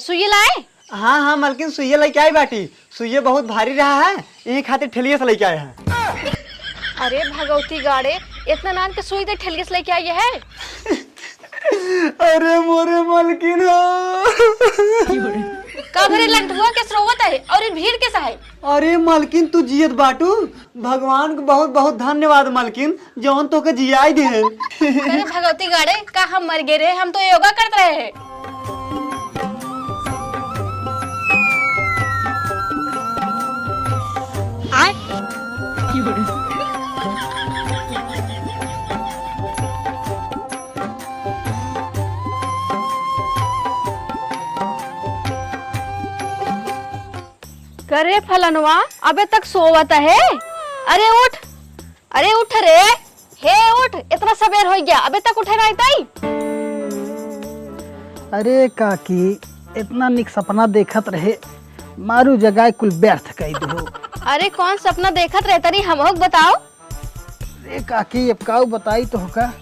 सुइया लाए? हाँ हाँ मालकिन सुइया लेके आई बाटी। सुइया बहुत भारी रहा है, यही खातिर ठेलिया से लेके आए हैं। अरे भगवती गाड़े, इतना नान के सुई दे ठेलिया से लेके आई है। अरे मोरे मालकिन का भरे लंटुआ के स्रोवत है और ये भीड़ कैसा है? अरे मालकिन तू जियत बाटू, भगवान को बहुत बहुत धन्यवाद मालकिन, जौन तो के जियाई दे। अरे भगवती गाड़े, का हम मर गए रे? हम तो योगा करते रहे हैं। करे फलनवा अबे तक सोवत है? अरे उठ, अरे उठ रे, हे उठ, इतना सबेर हो गया अबे तक उठे नहीं ताई? अरे काकी इतना निक सपना देखत रहे, मारू जगह कुल व्यर्थ कई दो। अरे कौन सपना देखत रहे तनी हमको बताओ। अरे काकी अब काऊ बताई तो होका,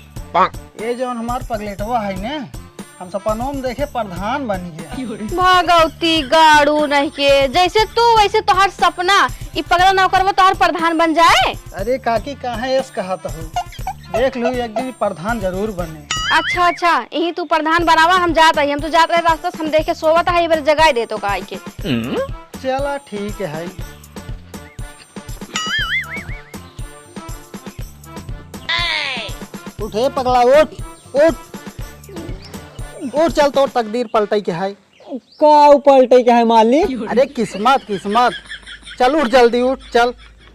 ये जो हमार पगलेटवा है ने, हम सपनों में देखे प्रधान बन गया। भगवती गाड़ू नहीं के, जैसे तू वैसे तोहार सपना ई पगला नौकरवा तोहार प्रधान बन जाए। अरे काकी कहाँ ऐस कहा तो देख लो एक दिन प्रधान जरूर बने। अच्छा अच्छा, यही तू प्रधान बनावा, हम जात रही, हम तो जात रहे रास्ता से हम देखे सोवत है, इधर जगह दे तो काहे के। चला ठीक है। उठे पगला उठ उठ उठ, चल तोर तकदीर पलटई के है। का पलटे क्या है मालिक? अरे किस्मत किस्मत, चल उठ जल्दी उठ चल।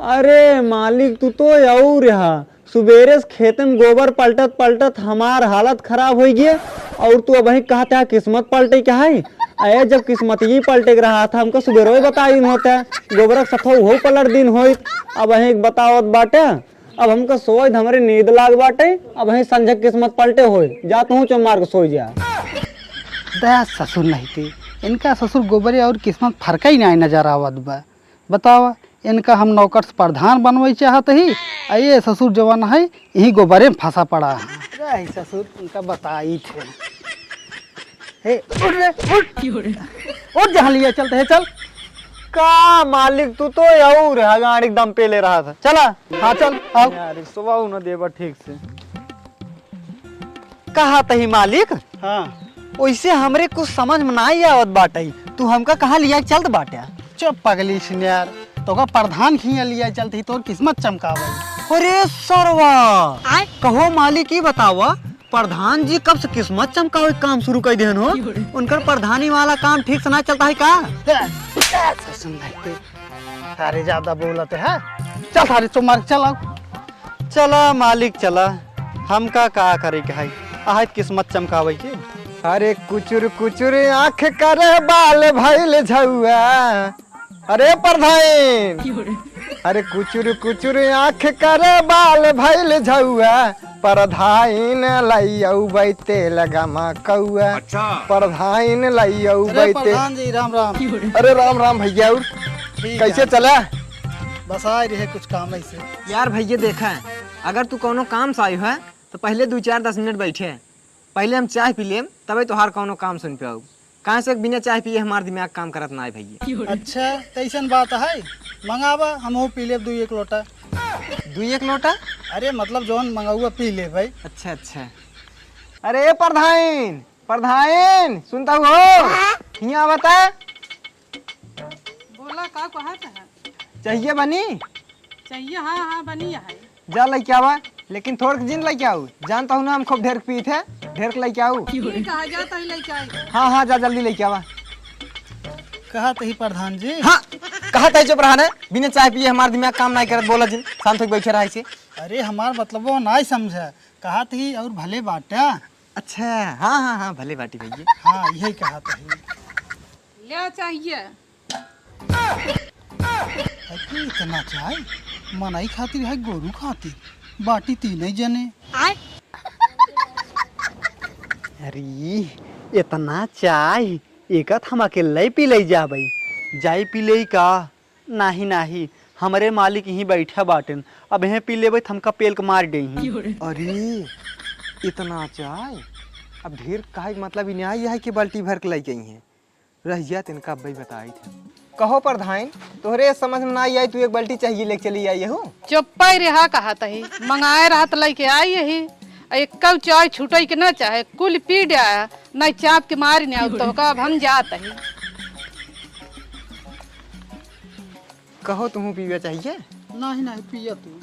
अरे मालिक तू तो और यहाँ सुबेरे से खेत में गोबर पलटत पलटत हमार हालत खराब हो गई, और तू अब कहता है किस्मत पलटे क्या है? अरे जब किस्मत ही पलटे रहा था हमको सुबेरे बताई होता, गोबर सफा हो पलट दिन हो। अब अहीं बतावत बाटे, अब हमको सोच हमारे नींद लाग बाटे, अब अहीं संजय किस्मत पलटे हो जाता हूँ चमार को सो जा। दया ससुर नहीं थे, इनका ससुर गोबरे और किस्मत फर्क ही नहीं नजर आवत बा। बतावा, इनका हम नौकर से प्रधान बनवाई चाहत ही, ये ससुर जवान है यही गोबरे में फंसा पड़ा है। अरे ससुर इनका बताई थे। हे उठ रे उठ जहाँ लिया चलते है चल। का मालिक तू तो और गाड़ी एकदम पे ले रहा था, चला। हाँ चल आओ। यार सुबह न देवर ठीक से कहा तही मालिक। हाँ वैसे हमरे कुछ समझ में नहीं आवत बाटे, तू हमका कहा लिया चलत बाटे? चुप पगली सिनियर, तो का प्रधान खिया लिया चलती तो किस्मत चमकावे। अरे सरवा कहो मालिक ही बतावा, प्रधान जी कब से किस्मत चमकावे काम शुरू कर देन हो? उनकर प्रधानी वाला काम ठीक से ना चलता है का? सारे ज्यादा बोलते है, चल सारे तुम्हारे चलाओ। चला मालिक चला, हमका का करे के है आहत किस्मत चमकावे के। अरे कुचुर कुचुर आँख करे बाल भइल झौआ, अरे प्रधान। अरे कुचुर कुचुर आँख करे बाल भइल झौआ, प्रधान लइयौ बैते लगामा कौआ। प्रधान लइयौ बैते। प्रधान जी राम राम। अरे राम राम भैया, कैसे चला? बस आ रहे कुछ काम ऐसे। यार भैया देखा है, अगर तू कोनो काम से आई है तो पहले 2-4-10 मिनट बैठे, पहले हम चाय पी लेम तबे तोहार कोनो काम सुन पे आऊ। कहाँ से बिना चाय पिए हमार दिमाग काम करत ना है भैया। अच्छा कैसन बात है, मंगावा हम पी ले 2-1 लोटा। 2-1 लोटा? अरे मतलब जौन मंगाऊआ पी ले भाई। अच्छा अच्छा। अरे प्रधान प्रधान सुनता हो, यहाँ बता। बोला का कहत है? चाहिए बनी? चाहिए, हाँ हाँ बनी है। जा लेके आवा, लेकिन थोड़ जिन लेके आऊ, जानता हूँ ना हम खूब ढेर पीत है, ढेर लेके आऊ। ठीक है, जाता ही लेके आई। हाँ हाँ जा जल्दी लेके आवा। कहा ही प्रधान जी। हाँ कहा था चुप रहा, बिना चाय पिए हमारा दिमाग काम नहीं करत, बोला जिन शांत होके बैठे रहा से। अरे हमार मतलब वो नहीं समझा, कहा ही और भले बाटा। अच्छा हाँ हाँ हाँ भले बाटी भैया। हाँ यही कहा ही। ले चाहिए। अरे इतना चाय मनाई खातिर है गोरू खातिर, बाटी तीन ही जने। अरे इतना चाय एक हम अकेले पी ले जा भाई, जाई पी ले का? नहीं नहीं, हमारे मालिक यहीं बैठा बाटन, अब यहीं पी लेबे हमका पेल के मार गई। अरे इतना चाय, अब ढेर काहे मतलब इ नहीं है कि बाल्टी भर के लेके आई है, रहिया तिनका अब्बई बताई थे। कहो प्रधान, तोहरे समझ में ना आई तू एक बाल्टी चाहिए लेके चली आई हो। चुप्पा ही रहा कहा तही मंगाए रहा तो लेके आई यही एक कब चाय छूटे के न चाहे कुल पी गया नहीं चाप के मारी नहीं तो कब हम जात ही। कहो तुम्हें पीवा चाहिए? नहीं नहीं पिया तू।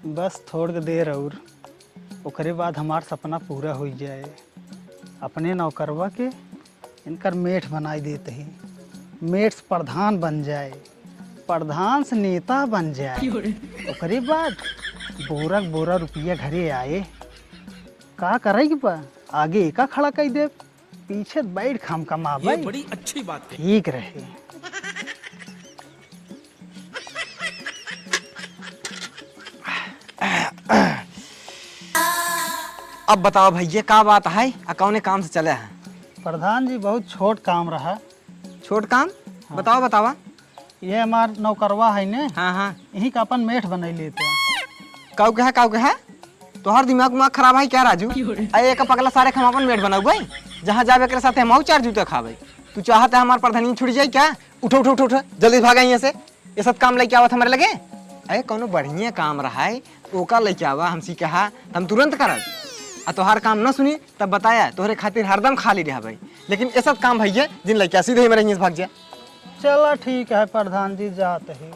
बस थोड़ देर और ओकरे बाद हमार सपना पूरा हो जाए। अपने नौकरवा के इनकर मेठ बनाई देते ही, मेठ से प्रधान बन जाए, प्रधान से नेता बन जाए। ओकरे बाद बोरा बोरा रुपया घरे आए। का करेगी बा आगे एका खड़ा कर दे, पीछे बैठ खाम कमाबे। बड़ी अच्छी बात है। ठीक रहे। अब बताओ भैया का बात है, कौने काम से चले हैं? प्रधान जी बहुत छोट काम रहा। छोट काम? बताओ बतावा। ये हमार नौकरवा है ने, हाँ हाँ। यही का अपन मेठ बनाई लेते हैं। काऊ के है तोहर दिमाग उमाग खराब है क्या राजू? अरे एक पगला सारे हम अपन मेट बनाऊ भाई, जहाँ जावे के साथ हम चार जूते खावे। तू चाहता है हमारे प्रधानी छुट जाए क्या? उठो उठो उठो उठो जल्दी भागा यहाँ से। ये सब काम लेके आवत हमारे लगे। अरे कोनो बढ़िया काम रहा है ओका लेके आवा, हमसी कहा हम तुरंत करब। आ तोहार काम न सुनी तब बताया तोहरे खातिर हरदम खाली रहा भाई। लेकिन ये सब काम भैया जिन लड़किया सीधे मेरे यहाँ से भाग जाए। चला ठीक है प्रधान जी, जाते ही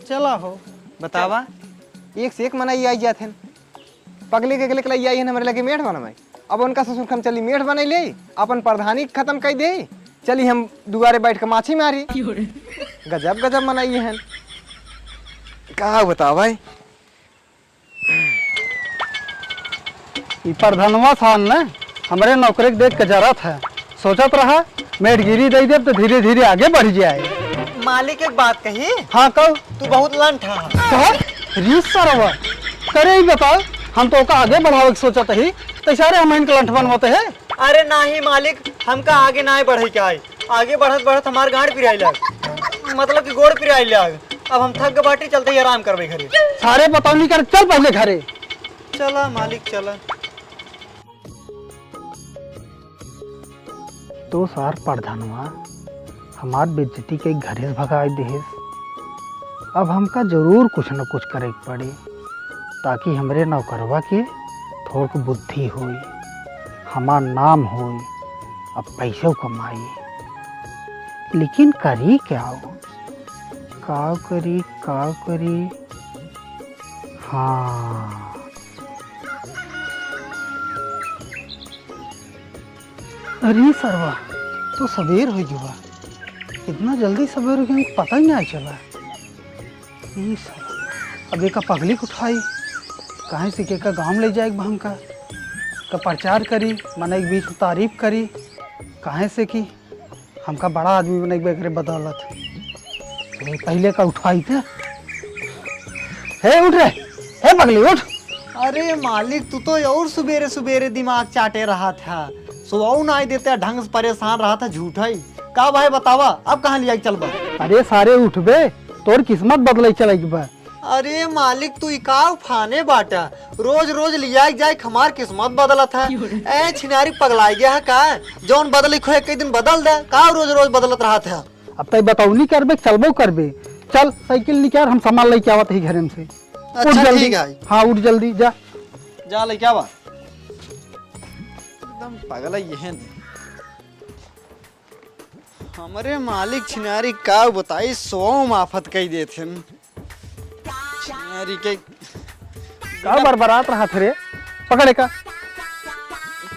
चला हो। बतावा एक से एक मनाई आई जाते हैं। पगले के गले आई है हमारे लगे मेठ बनवाई। अब उनका ससुर हम चली मेठ बना ले, अपन प्रधानी खत्म कर दे, चली हम दुआरे बैठ कर माछी मारी। गजब गजब मनाई है। कहा बताओ भाई। ये प्रधानवा था न हमारे नौकरी के देख के जरूरत है, सोचत रहा मेठ गिरी दे दे तो धीरे धीरे आगे बढ़ जाए। मालिक एक बात कही। हाँ कहो। तू बहुत लंठ है। कहा रीस सरवा करे ही बताओ, हम तो का आगे बढ़ावे के सोचत ही तो सारे हम इनके लंठ बनवाते हैं। अरे नहीं मालिक, हमका आगे ना बढ़े क्या है, आगे बढ़त बढ़त हमार गाड़ पिराई लग, मतलब कि गोड़ पिराई लग। अब हम थक बाटी चलते ही आराम करबे घरे। सारे बताओ नहीं कर, चल पहले घरे। चला मालिक चला। तो सार प्रधानवा हमार बेइज्जती के घरे से भगा देस। अब हमका जरूर कुछ न कुछ करे के पड़े ताकि हमरे नौकरवा के थोड़ बुद्धि होई, हमार नाम होई, अब पैसे कमाई। लेकिन करी क्या हो, का करी। हाँ अरे सरवा तो सवेर हो जुआ, इतना जल्दी सवेर हो गया पता ही नहीं चला। ये अब एक पगली को उठाई कहाँ से के का गाँव ले जाए भांग का प्रचार करी, मन एक बीच में तारीफ करी कहाँ से कि हमका बड़ा आदमी बने बेकरे बदौलत। पहले का उठाई थे। हे उठ रहे, हे पगली उठ। अरे मालिक तू तो और सुबेरे सुबेरे दिमाग चाटे रहा था, सुबह ना देते ढंग से परेशान रहा था। झूठा ही का भाई बतावा, अब कहाँ लिया चल बा? अरे सारे उठबे, तोर किस्मत बदले चलेगी बा। अरे मालिक तू इकाव फाने बाटा, रोज रोज लिया जाए हमार किस्मत बदला था। ए छिनारी पगलाई गया है का, जौन बदली खोए कई दिन बदल दे का, रोज रोज बदलत रहा था। अब तक बताऊ नहीं करबे, चलबो करबे। चल साइकिल निकाल, हम सामान लेके आवत ही घरे से। उठ अच्छा जल्दी। ठीक है, हाँ उठ जल्दी जा। जा ले क्या बा, एकदम पागल ये है। हमारे मालिक छिनारी का बताई सो माफत कही देते छिनारी के। का बरबरात रहा थे रे, पकड़े का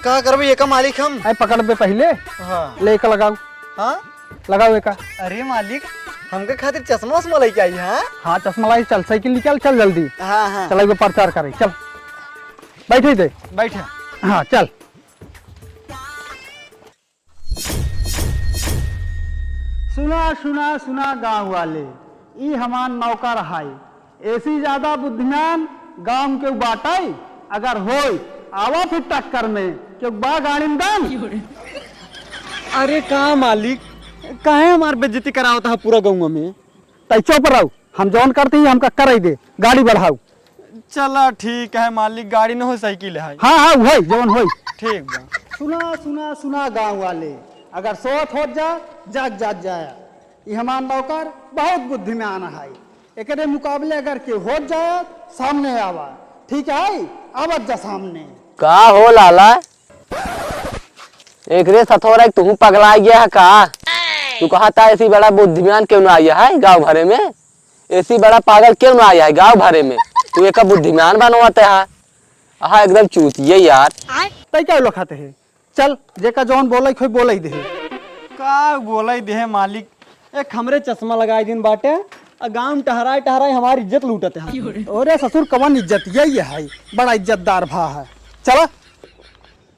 का करबे ये का मालिक हम? आई पकड़ बे पहले। हाँ लेके लगाओ, हाँ लगाओ एका। अरे मालिक हमके खातिर चश्मा उस्मा लेके आई। हाँ हाँ चश्मा लाई, चल साइकिल निकाल, चल जल्दी। हाँ हाँ चल एक प्रचार करे, चल बैठे दे। बैठे। हाँ चल। सुना सुना सुना गांव वाले, ई हमार नौकर हाई, ऐसी ज्यादा बुद्धिमान गांव के बाटाई, अगर होई आवा फिर टक्कर में क्यों बा गाड़ी में दाम। अरे का मालिक काहे हमार बेइज्जती करावता है पूरा गाँव में? तै चुप रहो, हम जौन करते ही हमका कराई दे, गाड़ी बढ़ाओ। चला ठीक है मालिक, गाड़ी न हो साइकिल है। हाँ हाँ वही जवन वही। ठीक बा। सुना सुना सुना गांव वाले, अगर सोत हो जा जाग जाग जाया। ये हमार नौकर बहुत बुद्धिमान है, एकरे मुकाबले अगर के हो जाए सामने आवा। ठीक है, आवत जा सामने। का हो लाला, एक रे सथोरा तू पगला गया है का? तू कहा था ऐसी बड़ा बुद्धिमान क्यों ना आया है गांव भरे में? ऐसी बड़ा पागल क्यों ना आया है गांव भरे में? तू एक बुद्धिमान बनवाते है। हाँ एकदम चूतिए यार। तै क्या लखाते है? चल जेका जौन बोले खोई बोले दे। का बोला दे है मालिक, एक हमरे चश्मा लगाए दिन बाटे और गांव में टहराए टहराए हमारी इज्जत लूटते हैं। अरे ससुर कवन इज्जत यही है, बड़ा इज्जतदार भा है। चलो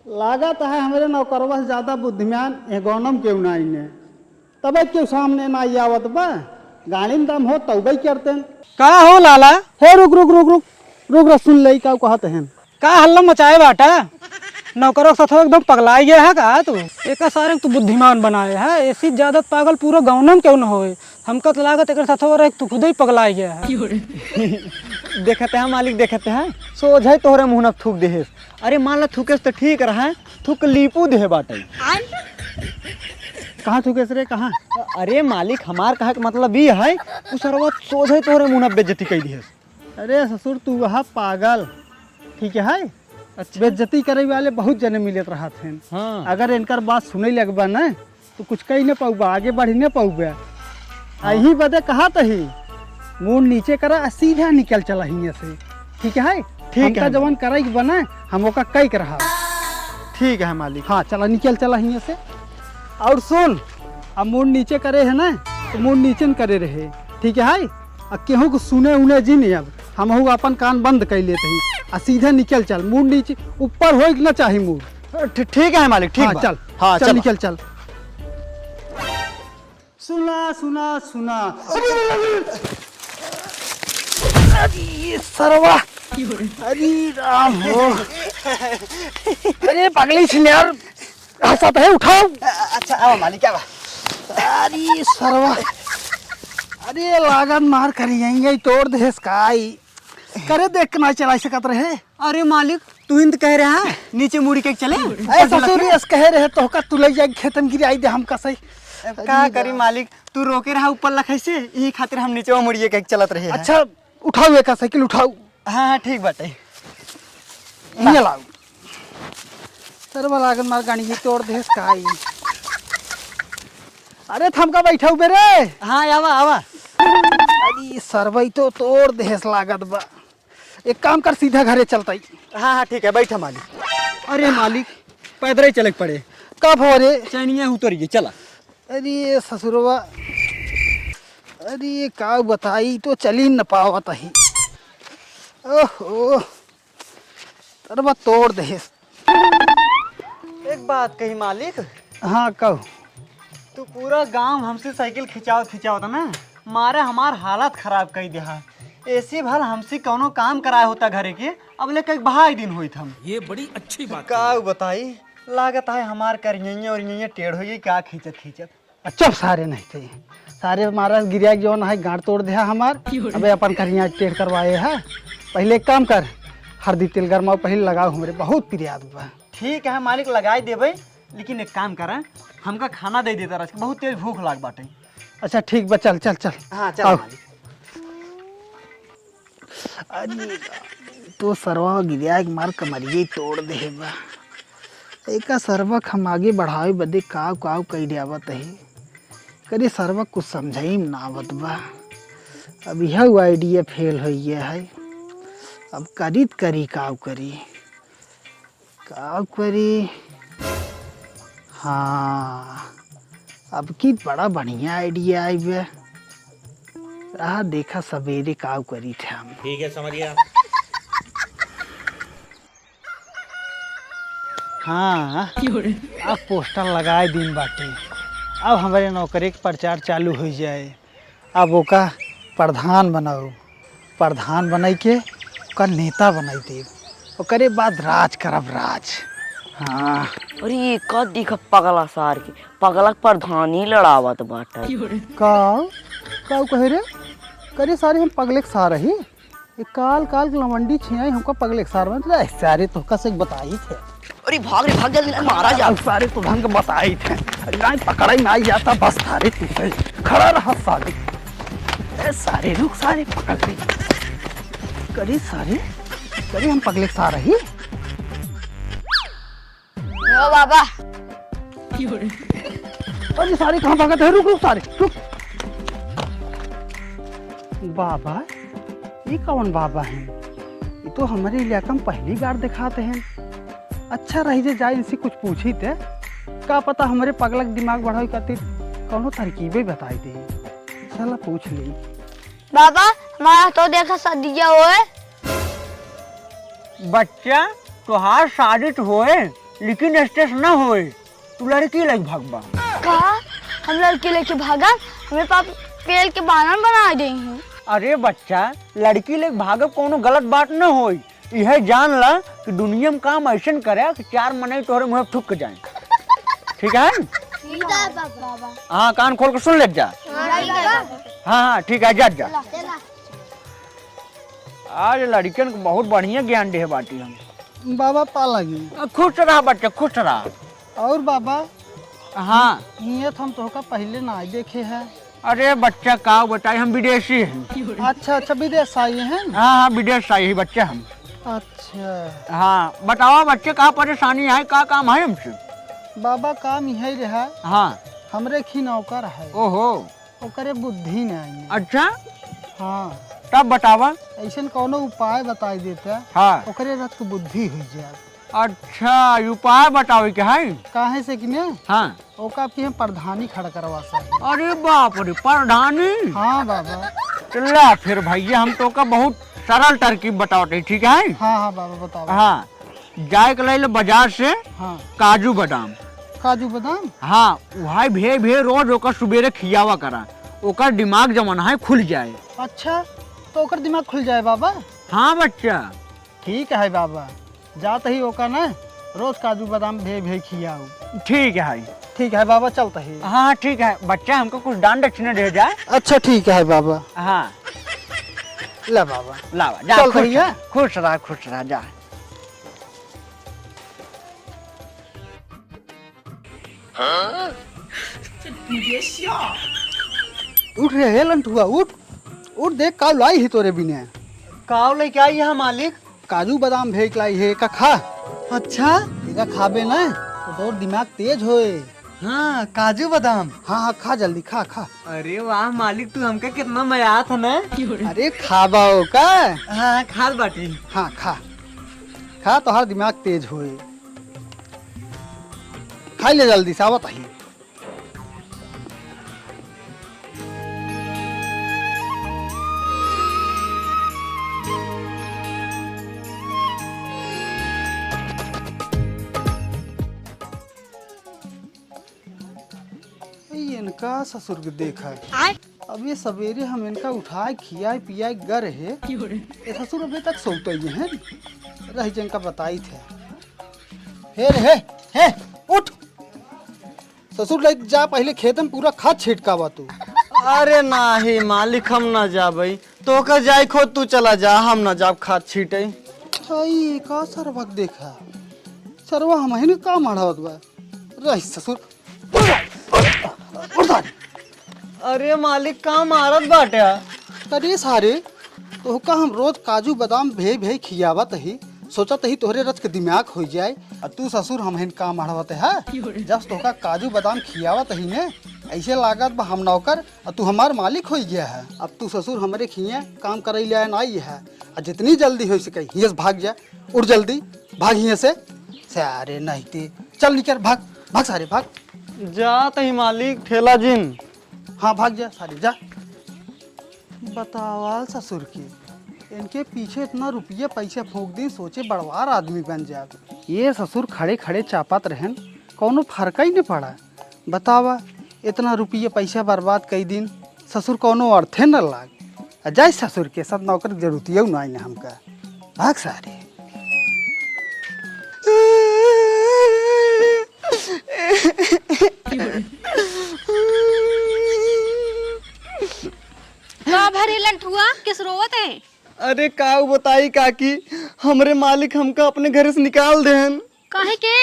लागत है हमारे नौकरवा से ज्यादा बुद्धिमान ये गौनम क्यों ना इन्हें, तब क्यों सामने ना आवत बा। गाड़ी में दम हो तब करते हैं। का हो लाला, हे रुक रुक रुक रुक रुक रुक, सुन ले का कहते हैं। का हल्ला मचाए बाटा? नौकरों के साथ एकदम पगलाई गया है का तू? एक सारे तू बुद्धिमान बनाए है, ऐसी ज्यादा पागल पूरा गाँव क्यों न होए? हमका तो लागत एक साथ और तू खुद ही पगलाई गया है। देखते हैं मालिक, देखते हैं सोच है तोहरे मुंह न थूक दे। अरे मान ला थूके तो ठीक रहा है, थूक लीपू दे बाटे। कहाँ थूके रे कहाँ? अरे मालिक हमार कहा के मतलब ये है तू सरवा सोच है तोहरे मुंह न बेइज्जती कई दी। अरे ससुर तू वहाँ पागल, ठीक है। अच्छा। बेइज्जती करे वाले बहुत जने मिलत रहा थे। हाँ। अगर इनकर बात सुने लगबा ना तो कुछ कही न पाऊबा, आगे बढ़ न पाऊबा। यही बदे कहा तही मुंह नीचे करा सीधा निकल चला हियां से, ठीक है। ठीक है, जवान करे बना हम ओका कई कर रहा। ठीक है मालिक। हाँ चला निकल चला हियां से। और सुन, अब मुंह नीचे करे है ना तो मुंह नीचे न करे रहे, ठीक है। अब केहू को सुने उन्हें जी नहीं, अब हम अपन कान बंद कर लेते ही और सीधे निकल चल। मुंह नीचे ऊपर हो ना चाहिए मुंह। ठीक है मालिक, ठीक हाँ, बा। चल हाँ चल निकल चल। सुना सुना सुना, अरे सरवा, अरे राम हो। अरे पगली यार, हंसा तो है, उठाओ। अच्छा आओ मालिक, क्या अरे सरवा, अरे लागन मार करी जाएंगे तोड़ दे स्काई करे देख के ना चला सकत रहे। अरे मालिक तू इंत कह रहा है नीचे मुड़ी के चले? ऐ ससुर इस कह रहे तो का तू ले जाए खेतन गिरी आई दे हम कसई। का करी मालिक, तू रोके रहा ऊपर लखै से, यही खातिर हम नीचे मुड़िए के चलत रहे। अच्छा उठाओ एक साइकिल उठाओ। हाँ हाँ ठीक बाटे। ये लाओ सरवा लागन मार गाड़ी की तोड़ दे स्काई। अरे थमका बैठा हुए रे। हाँ आवा आवा। अरे सरवई तो तोड़ दे लागत बा। एक काम कर सीधा घरे चलता ही। हाँ हाँ ठीक है, बैठा मालिक। अरे मालिक पैदल ही चले पड़े। कब हो रे? चैनिया उतरिए चला। अरे ससुरवा, अरे का बताई तो चली न पावत ही। ओहो तरवा तोड़ दे। एक बात कही मालिक, हाँ कहो। तू पूरा गांव हमसे साइकिल खिंचावत ना, मारे हमार हालत खराब कर दिया। ऐसे भल हमसे कोनो काम कराया होता घरे के, अब ले कई बहाई दिन हुई हम। ये बड़ी अच्छी बात का बताई, लागत है हमार करिए और ये टेढ़ हो गई का खींचत खींचत। अच्छा सारे नहीं थे, सारे मारा गिरिया जो है गांठ तोड़ दिया हमार। अबे अपन करिया टेढ़ करवाए है। पहले एक काम कर, हल्दी तेल गरमाओ पहले लगाओ, हमारे बहुत प्रिय बा। ठीक है मालिक लगाई देवे, लेकिन एक काम कर हमका खाना दे देता, बहुत तेज भूख लाग बाटे। अच्छा ठीक बा, चल चल चल। हाँ चल आओ। मालिक। अरे तो सरवा गिरिया मार कमरिए तोड़ दे बा। एक सरवा हम आगे बढ़ावे बदे काव काव कई आवत है, करी सरवा कुछ समझाई ना आवत बा। अब यह आइडिया फेल हो गया है। अब करी काव करी। हाँ अब की बड़ा बढ़िया आइडिया आई बे। रहा देखा सवेरे काव करी थे हम। ठीक है, समझ गया। हाँ अब पोस्टर लगाए दिन बाटे, अब हमारे नौकरी के प्रचार चालू हो जाए। अब ओका प्रधान बनाओ, प्रधान बनाई के ओका नेता बनाई दे, ओकरे बाद राज करब राज। हाँ अरे ये का दिख पगला सार के, पगला प्रधान ही लड़ावत बाटा। का कहे रे? करे सारे हम पगले के सार ही। ये काल काल लवंडी छियाई हमको पगले सार में तो सारे तो कसे बताई थे। अरे भाग रे भाग, जल्दी मारा जा। सारे तो ढंग बताई थे। नहीं पकड़ाई में आई जाता बस सारे तू खड़ा रहा सारे। ए सारे रुक सारे पकड़ ले। करी सारे करी हम पगले सार ही। यो बाबा अरे सारे कहाँ भागते हैं? रुक रुक सारे रुक। बाबा ये कौन बाबा हैं? ये तो हमारे इलाका में पहली बार दिखाते हैं। अच्छा रही जे जाए इनसे कुछ पूछी थे, का पता हमारे पगलक दिमाग बढ़ाई खातिर कौनो तरकीबें बताई दे। चला पूछ ली। बाबा हमारा तो देखा शादी होए। बच्चा तुहार शादी तो होए लेकिन स्टेस न होए, तू लड़की लग भगवा। का हम लड़की लेके भागा, हमें पापा पेड़ के बानर बना दे हैं। अरे बच्चा लड़की ले भागब कोनो गलत बात न होई। यह जान ला कि दुनिया में काम ऐसा करे कि 4 महीने तोहरे मुँह ठुक जाए। ठीक है? हाँ कान खोल कर सुन ले जा। हाँ ठीक है जा जा। आज लड़कियन को बहुत बढ़िया ज्ञान दे बाटी हम। बाबा पा लगी। खुश रहा बच्चा खुश रहा। और बाबा हाँ नियत हम तो का पहले ना देखे हैं। अरे बच्चा का बताए हम विदेशी हैं। अच्छा अच्छा विदेश आए हैं। हाँ हाँ विदेश आई है बच्चा हम। अच्छा हाँ बताओ बच्चे का परेशानी है, का काम है हमसे? बाबा काम यही रहा, हाँ हमरे खी नौकर है। ओहो ओकरे बुद्धि नहीं। अच्छा हाँ तब बतावा। ऐसा कोनो उपाय बताई देता हाँ ओकरे रथ को बुद्धि हो जाए। अच्छा उपाय बताओ क्या है? काहे से कि ने हाँ ओका आपकी हम प्रधानी खड़ा करवा सकते। अरे बाप रे प्रधानी। हाँ बाबा। चला फिर भैया हम तो का बहुत सरल तरकीब बताओ ठीक है? हाँ हाँ बाबा बताओ। हाँ जाए के ले बाजार से हाँ काजू बादाम। काजू बादाम। हाँ वही भे भे रोज ओकर सुबेरे खियावा करा, ओकर दिमाग जमन है खुल जाए। अच्छा तो ओकर दिमाग खुल जाए बाबा। हाँ बच्चा ठीक है बाबा, जात ही ओका ना रोज काजू बादाम भे भे खियाओ। ठीक है। ठीक है बाबा चलता है। हाँ ठीक है बच्चा हमको कुछ दान दक्षिणा दे जाए। अच्छा ठीक है बाबा। हाँ ला बाबा लावा जा। चल भैया। खुश रहा जा। उठ रे हे लंटुआ उठ उठ, देख काव लाई है तोरे बिने। काव लेके आई है मालिक। काजू बादाम भेज लाई है का खा। अच्छा एका खाबे ना तो तोर दिमाग तेज होए। हाँ काजू बादाम। हाँ हाँ खा जल्दी खा खा। अरे वाह मालिक तू हमके कितना मजा था ना। अरे खाबाओ का। हाँ खाल बाटी। हाँ खा खा तो हर दिमाग तेज होए। खाई ले जल्दी से आवत ही। इनका ससुर के देखा है। अब ये सवेरे हम इनका उठाए खियाए पियाए गर है, ये ससुर अभी तक सोते ही हैं। रह जिनका बताई थे। हे रे हे उठ, ससुर ले जा पहले खेत में पूरा खाद छिटकावा तू। अरे नाही मालिक हम ना जाबई, तो का जाय खोद तू चला जा, हम ना जाब खाद छीटे। छई का सरवक देखा सरवा हम ही का माढ़ावत बा। रह ससुर उठ। अरे मालिक का मारत बाटे। अरे सारे तो का हम रोज काजू बादाम भे भे खियावत ही, सोचत ही तोहरे रथ के दिमाग हो जाए। और तू ससुर हम हिन काम माढ़वत है। जब तोका काजू बादाम खियावत ही ने ऐसे लागत बा हम नौकर और तू हमार मालिक हो गया है। अब तू ससुर हमारे खिए काम करे ले ना आई है, और जितनी जल्दी हो सके हिये से भाग जा। उठ जल्दी भाग हिये से। सारे नहीं ते चल निकल भाग भाग सारे भाग। जात ही मालिक ठेला जिन। हाँ भाग जा सारे जा। बतावाल ससुर की इनके पीछे इतना रुपये पैसे फूंक दी, सोचे बड़वार आदमी बन जाए। ये ससुर खड़े खड़े चापत रहन, कौनो फर्क ही नहीं पड़ा। बतावा इतना रुपये पैसा बर्बाद कई दिन, ससुर कौनो अर्थे न लाग। जाए ससुर के सब नौकर जरूरत ना आई हमका। भाग सारे। का भरी लंठुआ किस रोवत है? अरे का बताई काकी, हमरे मालिक हमका अपने घर से निकाल देहन। काहे के?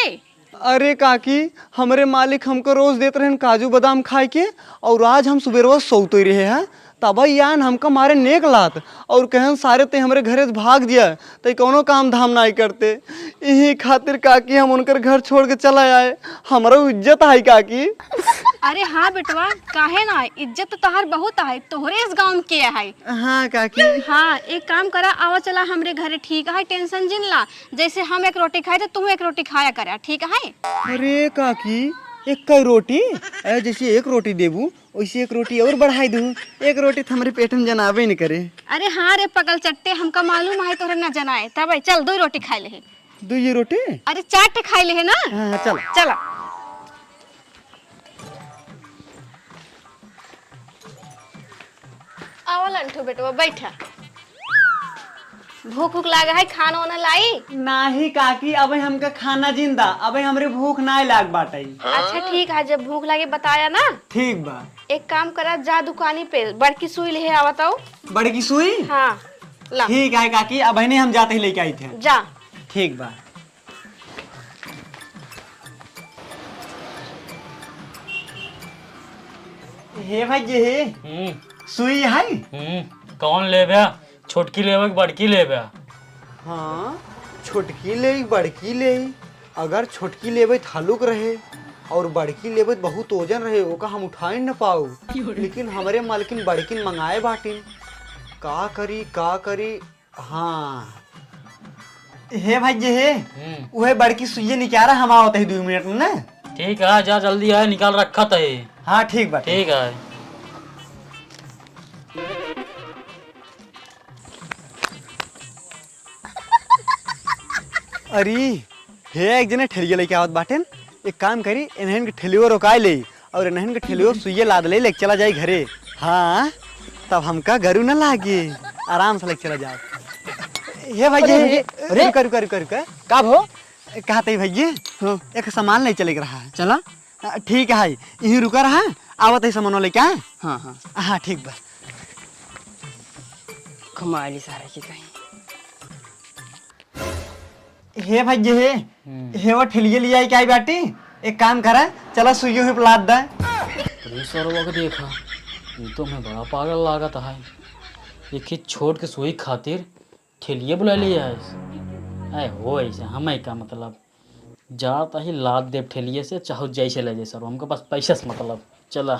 अरे काकी, हमरे मालिक हमको रोज देते रहन काजू बादाम खाए के, और आज हम सुबह सोते रहे हैं तब यान हमका मारे नेक लात और कहन सारे ते हमरे घरे से भाग दिया तो कोनो काम धाम नहीं करते। यही खातिर काकी हम उनकर घर छोड़ के चला आए। हमारा इज्जत है काकी। अरे हाँ बेटवा, काहे ना, इज्जत तो तोहार बहुत है, तोहरे इस गाँव में किया है। हाँ काकी। हाँ एक काम करा, आवा चला हमरे घरे, ठीक है? टेंशन जिन ला, जैसे हम एक रोटी खाए तो तुम एक रोटी खाया करा, ठीक है? अरे काकी, एक कई रोटी? अरे जैसे एक रोटी देबू वैसे एक रोटी और बढ़ाई दूँ। एक रोटी तो हमारे पेट में जनाबे नहीं करे। अरे हाँ रे पगल चट्टे, हमका मालूम है तोहरे न जनाए, तब चल 2 रोटी खाए ले। 2 रोटी? अरे 4 खाए ले है ना। हाँ चल चला। आओ लंठू बेटवा बैठा, भूख भूख लागा है, खाना वाना लाई? नाही काकी, अबे हमका खाना जिंदा, अबे हमरे भूख ना लाग बाटे। अच्छा ठीक है, जब भूख लगे बताया ना। ठीक बा। एक काम करा, जा दुकानी पे बड़की सुई ले आवत आओ। बड़की सुई? हाँ ला। ठीक है काकी, अब नहीं हम जाते ही लेके आई थे। जा। ठीक बा। हे भाई ये सुई है? कौन लेबे? छोटकी लेबे कि बड़की लेबे? हाँ छोटकी ले बड़की ले। अगर छोटकी लेबे हलुक रहे और बड़की लेबे बहुत ओजन रहे, ओका हम उठाई न पाऊ। लेकिन हमारे मालकिन बड़किन मंगाए बाटिन, का करी। हाँ हे भाई ये वह बड़की सुइये निकाला, हम आवत है 2 मिनट में ना। ठीक है, जा जल्दी आए, निकाल रखा था। हाँ ठीक बा। ठीक है। अरे हे एक जने ठेलिया लेके आवत बाटेन, एक काम करी, इन्हन के ठेलियो रोकाए ले और इन्हन के ठेलियो सुइये लाद ले लेके चला जाए घरे। हाँ तब हमका गरू न लागे, आराम से लेके चला जाओ। हे भैया, अरे कर का भो? कहते भैया एक सामान ले चले रहा है। चला ठीक है, यहीं रुका रहा, आवत है सामान लेके आए। हाँ हाँ हाँ ठीक बा। कमाली सारा की कहीं। हे भैया हे वो ठेलिए ले आई क्या बाटी? एक काम करा, चला सुइयों पे लाद दे। सरवा को देखा, ये तो मैं बड़ा पागल लागत है। एक ही छोड़ के सोई खातिर ठेलिए बुला लिया है। हो ऐसे हमें का मतलब, जाता ही लाद दे ठेलिए से, चाहो जैसे ले जाए सर, हमके पास पैसा से मतलब। चला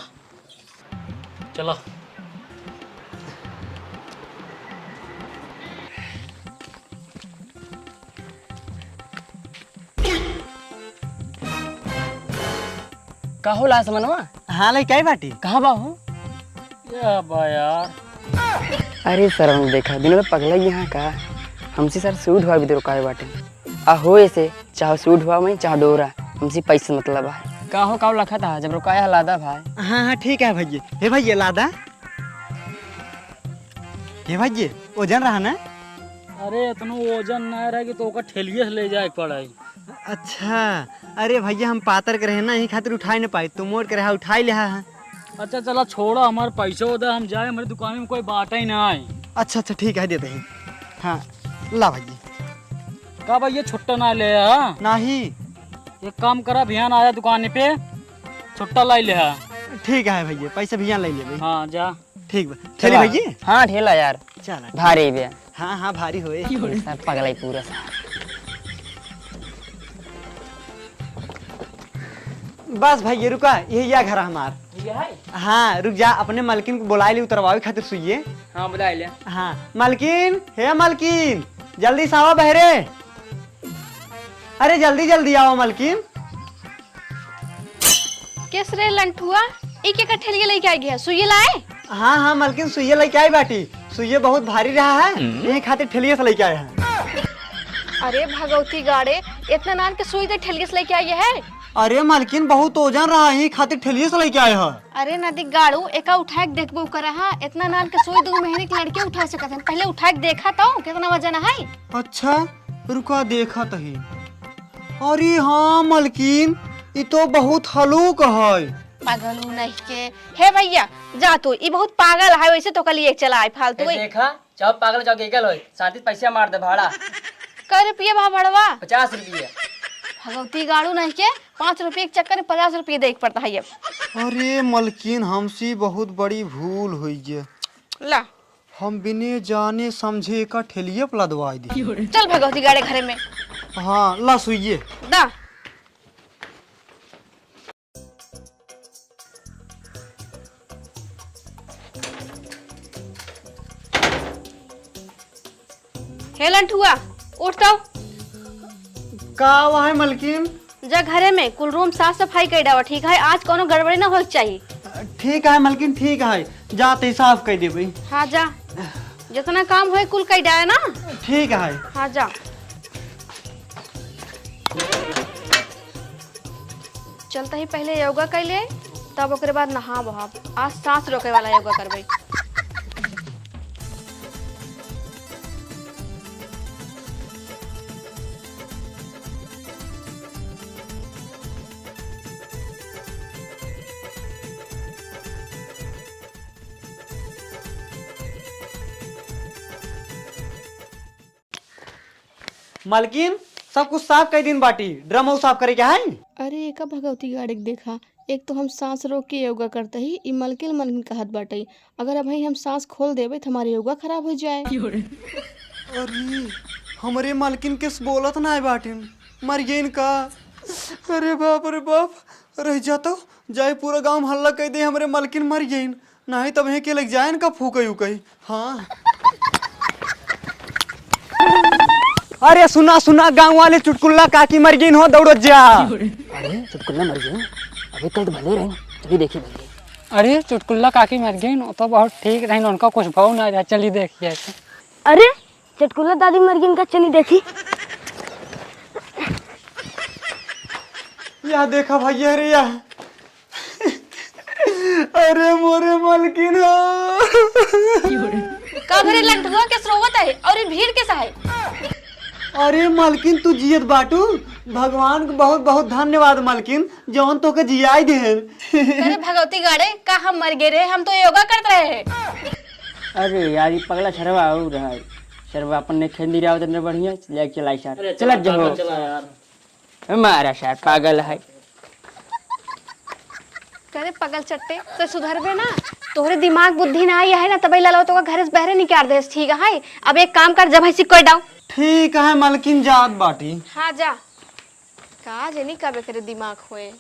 चला। का हो ला समनवा? हाँ ले क्या बाटी? कहाँ बा हो? या बा यार, अरे सर हम देखा दिन में पगला यहाँ का, हमसे सर सूट हुआ भी रुकाए बाटे। हो ऐसे चाहे सूट हुआ मैं चाहे डोरा, हमसे पैसा मतलब है। का हो लखा था जब रुकाया लादा भाई। हाँ ठीक है भैया। हे भैया लादा, हे भैया वजन रहा ना? अरे इतना वजन नहीं रहा कि तो ओका ठेलिए से ले जाए पड़े। अच्छा अरे भैया हम पातर के रहे ना, यही खातिर उठाई नहीं पाए, तुम मोड़ के रहा उठाई ले। अच्छा चला छोड़ा, हमारे पैसे होता हम जाए, हमारी दुकान में कोई बाटा ही ना आए। अच्छा ठीक है देते हैं। हाँ ला भैया। का भाई ये छुट्टा ना ले आ? नहीं। एक काम करा, भियान आया दुकान पे, छुट्टा लाई ले आ। ठीक है भैया, पैसा भैया ले ले। हाँ जा। ठीक बा। चलिए भैया। हाँ ठेला यार चला भारी भैया। हाँ भारी होए। सर पगला ही पूरा सा। बस भैया रुका, यही या घर हमार। हाँ रुक जा, अपने मालकिन को बुला ले उतरवावे खातिर सुइए। हाँ बुला ले। हाँ मालकिन, हे मालकिन जल्दी से आओ बहरे। अरे जल्दी आओ मालकिन। किस रे लंठुआ, एक एक ठेलिया लेके आ गया, सुई लाए? हाँ मालकिन सुइये लेके आई बाटी, सुइये बहुत भारी रहा है, यही खातिर ठेलिए से लेके आए हैं। अरे भगवती गाड़े, इतना नान के सुई तो ठेलिया से लेके आई है? अरे मालकिन बहुत ओजन रहा, यही खातिर ठेलिए से लेके आए हैं। अरे नदी गाड़ू, एका उठा के देखबो कर, हाँ इतना नान के सुई 2 महीने की लड़के उठा सकते हैं, पहले उठा के देखा तो कितना वजन है। अच्छा रुका देखा तही। अरे हाँ मालकिन, ये तो बहुत हलुक है। पागल नहीं के हे भैया, जा तू, ये बहुत पागल है, वैसे तो कल एक चला है फालतू। देखा चाहो पागल चाहो गेगल होय शांति पैसा मार दे भाड़ा कै रुपये भाव बढ़वा 50 रुपया। भगवती गाड़ू नहीं के 5 रुपये के चक्कर में 50 रुपये दे पड़ता है ये। अरे मलकिन हमसे बहुत बड़ी भूल हुई है। ला हम बिने जाने समझे का ठेलिए पला दवाई दी। चल भगवती गाड़े घरे में। हाँ ला सुइए। दा हेलन ठुआ उठता का वहाँ मलकिन? जा घरे में कुल रूम साफ सफाई कर डावा ठीक है। आज कोनो गड़बड़ी ना हो चाहिए। ठीक है मलकिन ठीक है, जाते साफ कर देबे। हाँ जा जितना काम होए कुल कर डाए ना। ठीक है। हाँ जा चलता ही पहले योगा कर ले तब ओकरे बाद नहा बहा। आज सांस रोके वाला योगा करबे। मलकिन सब कुछ साफ कर दिन बाटी, ड्रम और साफ करे क्या है? अरे एक भगवती गाड़ी देखा, एक तो हम सांस रोक के योगा करते ही ई मलकिन मलकिन कहत बाटे। अगर अब हम सांस खोल देवे तो हमारी योगा खराब हो जाए। अरे हमारे मालकिन किस बोलत ना है बाटिन मर गई इनका। अरे बाप रह जाता जाए पूरा गांव हल्ला कह दे हमारे मालकिन मर गई, नहीं तब के लग जाए इनका फूकई उकई। हाँ अरे सुना गांव वाले चुटकुल्ला काकी मर गई हो, दौड़ो जा। अरे चुटकुल्ला मर गई अभी कल तो भले रहे तभी देखी भले। अरे चुटकुल्ला काकी मर गई तो बहुत ठीक रही, उनका कुछ भाव ना जाए। चलिए देखिए। अरे चटकुल्ला दादी मर गई, इनका चली देखी। या देखा भाई अरे या अरे मोरे मालकिन का भरे लंठुआ के स्रोवत है और ये भीड़ कैसा है? अरे मालकिन तू जियत बाटू, भगवान को बहुत बहुत धन्यवाद मालकिन जौन तो के जियाई दे। अरे भगवती गाड़े का हम मर गए रे, हम तो योगा करते रहे हैं। अरे यार ये पगला शर्मा हो रहा है। शर्मा अपन ने खेल दिया उतने बढ़िया ले चलाई सर चला जाओ। चला यार हमारा शायद पागल है। करे पगल चट्टे तो सुधरबे ना, तोहरे दिमाग बुद्धि ना आई है ना तबे लालो तो घर से बहरे निकाल दे। ठीक है अब एक काम कर, जब है सिक्को डाउ। ठीक है मालकिन जात बाटी। हाँ जा का जेनी कबे करे दिमाग होए।